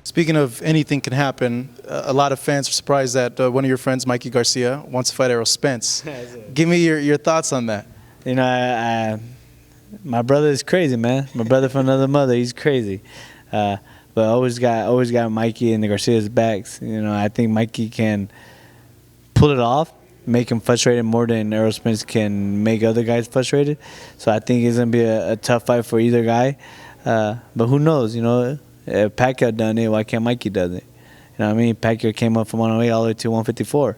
Speaking of anything can happen, a lot of fans are surprised that one of your friends, Mikey Garcia, wants to fight Errol Spence. Give me your thoughts on that. You know, my brother is crazy, man. My brother from another mother, he's crazy. But always got Mikey and the Garcia's backs. You know, I think Mikey can pull it off, make him frustrated more than Errol Spence can make other guys frustrated. So I think it's gonna be a tough fight for either guy. But who knows? You know, if Pacquiao done it, why can't Mikey do it? You know what I mean? Pacquiao came up from 108 all the way to 154.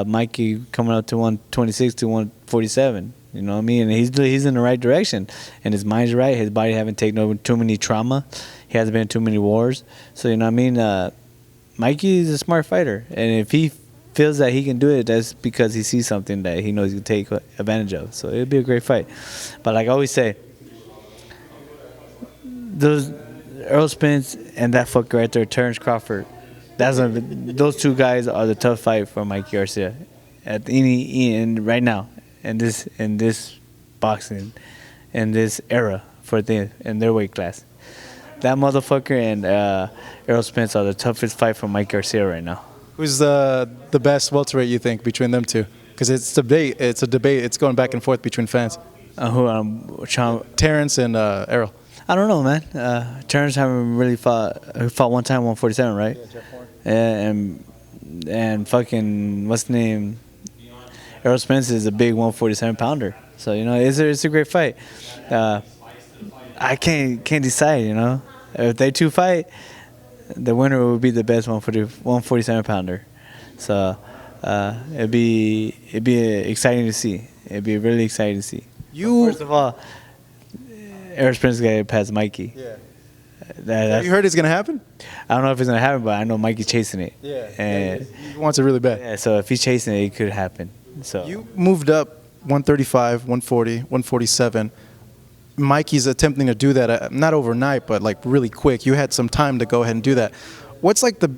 Mikey coming up to 126 to 147. You know what I mean? And he's in the right direction, and his mind's right. His body haven't taken over too many trauma. He hasn't been in too many wars. So you know what I mean? Mikey is a smart fighter, and if he feels that he can do it, that's because he sees something that he knows he can take advantage of. So it'll be a great fight. But like I always say, those Errol Spence and that fucker right there, Terrence Crawford, those two guys are the tough fight for Mikey Garcia at right now in this boxing in this era in their weight class. That motherfucker and Errol Spence are the toughest fight for Mikey Garcia right now. Who's the best welterweight you think between them two? Because it's a debate. It's going back and forth between fans. Terrence and Errol. I don't know, man. Terrence haven't really fought. He fought one time, 147, right? Yeah, Jeff Horn. And fucking what's the name? Errol Spence is a big 147 pounder. So you know, it's a great fight. I can't decide. You know, if they two fight, the winner would be the best 147 pounder. So it'd be exciting to see. It'd be really exciting to see. First of all, Errol Spence got to pass Mikey. Yeah. Have you heard it's gonna happen? I don't know if it's gonna happen, but I know Mikey's chasing it. Yeah. And he wants it really bad. Yeah. So if he's chasing it, it could happen. So you moved up 135, 140, 147. Mikey's attempting to do that, not overnight, but like really quick. You had some time to go ahead and do that.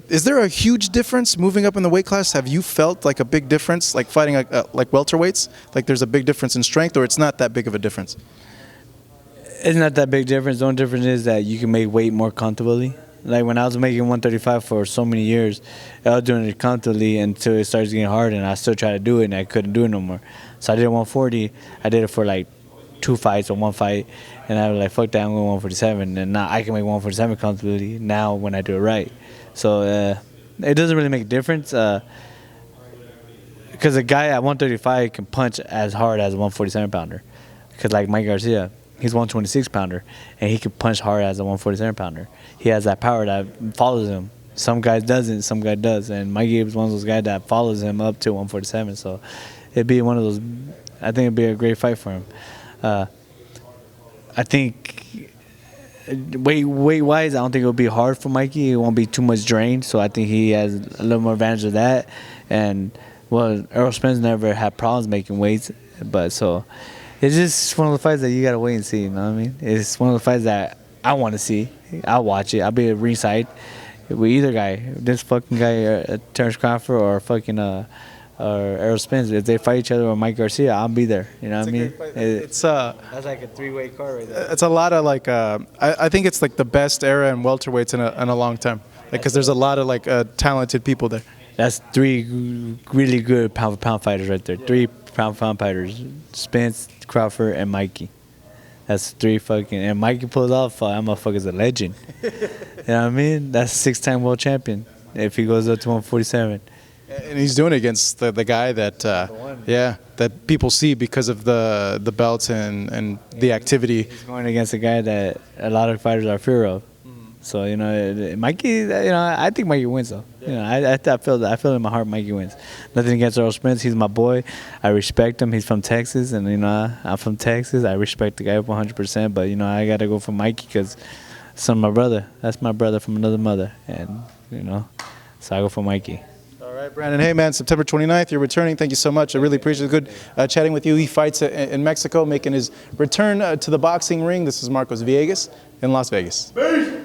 Is there a huge difference moving up in the weight class? Have you felt like a big difference, like fighting like welterweights? Like there's a big difference in strength, or it's not that big of a difference? It's not that big difference. The only difference is that you can make weight more comfortably. Like when I was making 135 for so many years, I was doing it comfortably until it starts getting hard, and I still try to do it, and I couldn't do it no more. So I did 140. I did it for like 2 fights or 1 fight, and I was like, fuck that, I'm going 147, and now I can make 147 comfortably now when I do it right. So it doesn't really make a difference because a guy at 135 can punch as hard as a 147 pounder. Because like Mike Garcia, he's 126 pounder, and he can punch hard as a 147 pounder. He has that power that follows him. Some guys doesn't, some guy does, and Mikey is one of those guys that follows him up to 147. So it'd be one of those. I think it'd be a great fight for him. I think weight-wise, I don't think it'll be hard for Mikey. It won't be too much drained, so I think he has a little more advantage of that. And well, Errol Spence never had problems making weights, but so it's just one of the fights that you gotta wait and see. You know what I mean? It's one of the fights that I want to see. I'll watch it. I'll be at ringside with either guy. This fucking guy, Terrence Crawford, or fucking or Errol Spence. If they fight each other or Mike Garcia, I'll be there. You know what I mean? It's that's like a 3-way card right there. It's a lot of like I think it's like the best era in welterweights in a long time. Because there's a lot of like talented people there. That's 3 really good pound-for-pound fighters right there. 3 pound-for-pound fighters: Spence, Crawford, and Mikey. That's 3 fucking. And Mikey pulls off. That motherfucker's a legend. You know what I mean? That's 6-time world champion. If he goes up to 147. And he's doing it against the guy that that people see because of the belts and the activity. He's going against a guy that a lot of fighters are fear of. So you know, Mikey. You know, I think Mikey wins though. You know, I feel in my heart Mikey wins. Nothing against Errol Spence. He's my boy. I respect him. He's from Texas, and you know, I'm from Texas. I respect the guy 100%. But you know, I gotta go for Mikey because son of my brother. That's my brother from another mother, and you know, so I go for Mikey. All right, Brandon. Hey, man, September 29th, you're returning. Thank you so much. I really appreciate it. Good chatting with you. He fights in Mexico, making his return to the boxing ring. This is Marcos Villegas in Las Vegas. Peace.